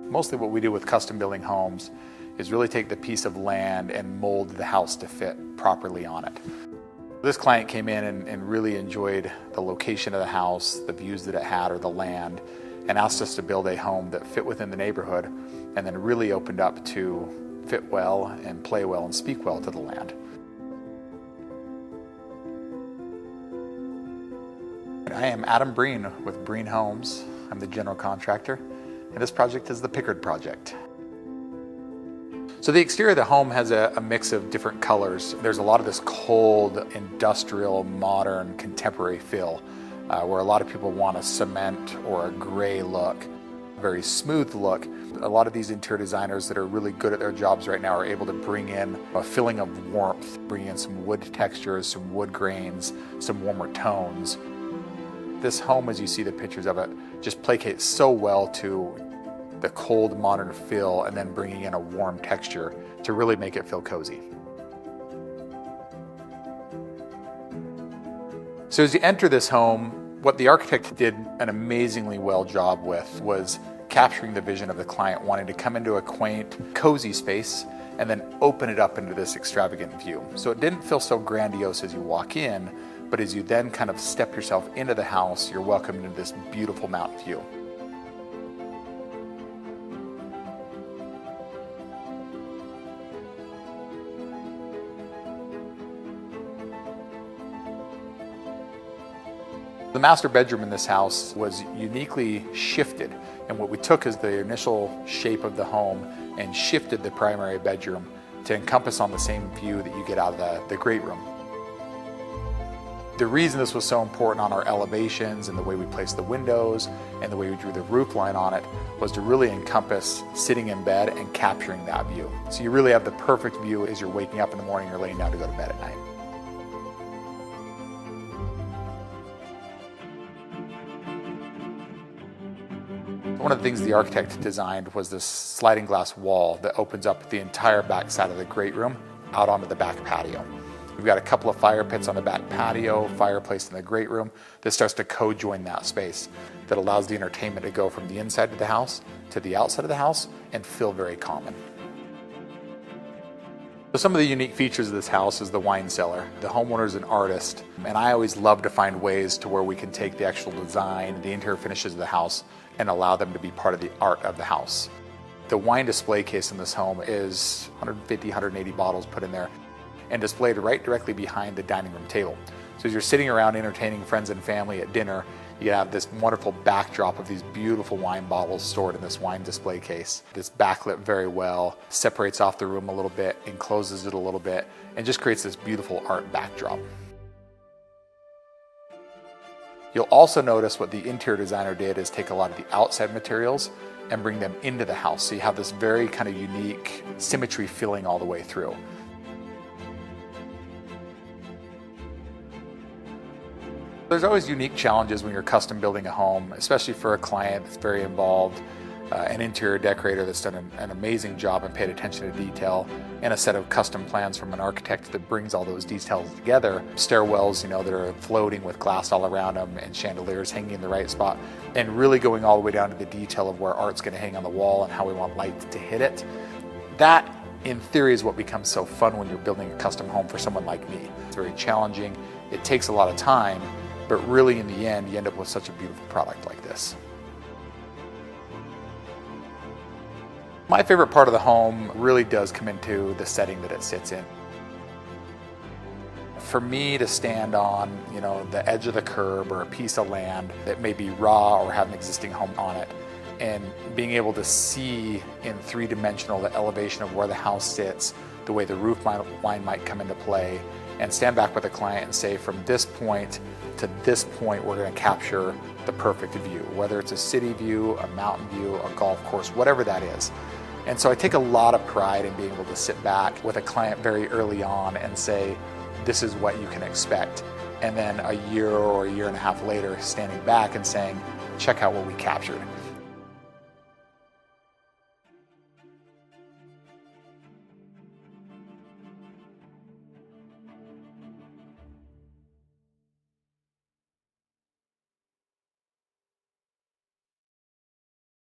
Mostly what we do with custom building homes is really take the piece of land and mold the house to fit properly on it. This client came in and really enjoyed the location of the house, the views that it had or the land, and asked us to build a home that fit within the neighborhood and then really opened up to fit well and play well and speak well to the land. I am Adam Breen with Breen Homes. I'm the general contractor, and this project is the Pickard project. So the exterior of the home has a mix of different colors. There's a lot of this cold, industrial, modern, contemporary feel, where a lot of people want a cement or a gray look, very smooth look. A lot of these interior designers that are really good at their jobs right now are able to bring in a feeling of warmth, bring in some wood textures, some wood grains, some warmer tones. This home, as you see the pictures of it, just placates so well to the cold modern feel and then bringing in a warm texture to really make it feel cozy. So as you enter this home, what the architect did an amazingly well job with was capturing the vision of the client wanting to come into a quaint, cozy space and then open it up into this extravagant view. So it didn't feel so grandiose as you walk in, but as you then kind of step yourself into the house, you're welcomed into this beautiful mountain view. The master bedroom in this house was uniquely shifted, and what we took is the initial shape of the home and shifted the primary bedroom to encompass on the same view that you get out of the great room. The reason this was so important on our elevations and the way we placed the windows and the way we drew the roof line on it was to really encompass sitting in bed and capturing that view. So you really have the perfect view as you're waking up in the morning or laying down to go to bed at night. One of the things the architect designed was this sliding glass wall that opens up the entire back side of the great room out onto the back patio. We've got a couple of fire pits on the back patio, fireplace in the great room that starts to co-join that space that allows the entertainment to go from the inside of the house to the outside of the house and feel very common. So some of the unique features of this house is the wine cellar. The homeowner is an artist, and I always love to find ways to where we can take the actual design, the interior finishes of the house, and allow them to be part of the art of the house. The wine display case in this home is 150, 180 bottles put in there and displayed right directly behind the dining room table. So as you're sitting around entertaining friends and family at dinner, you have this wonderful backdrop of these beautiful wine bottles stored in this wine display case. It's backlit very well, separates off the room a little bit, encloses it a little bit, and just creates this beautiful art backdrop. You'll also notice what the interior designer did is take a lot of the outside materials and bring them into the house. So you have this very kind of unique symmetry feeling all the way through. There's always unique challenges when you're custom building a home, especially for a client that's very involved, an interior decorator that's done an amazing job and paid attention to detail, and a set of custom plans from an architect that brings all those details together. Stairwells, that are floating with glass all around them and chandeliers hanging in the right spot, and really going all the way down to the detail of where art's going to hang on the wall and how we want light to hit it. That, in theory, is what becomes so fun when you're building a custom home for someone like me. It's very challenging, it takes a lot of time, but really in the end, you end up with such a beautiful product like this. My favorite part of the home really does come into the setting that it sits in. For me to stand on, the edge of the curb or a piece of land that may be raw or have an existing home on it, and being able to see in three-dimensional the elevation of where the house sits, the way the roof line might come into play, and stand back with the client and say, from this point to this point, we're going to capture the perfect view, whether it's a city view, a mountain view, a golf course, whatever that is. And so I take a lot of pride in being able to sit back with a client very early on and say, this is what you can expect. And then a year or a year and a half later, standing back and saying, check out what we captured.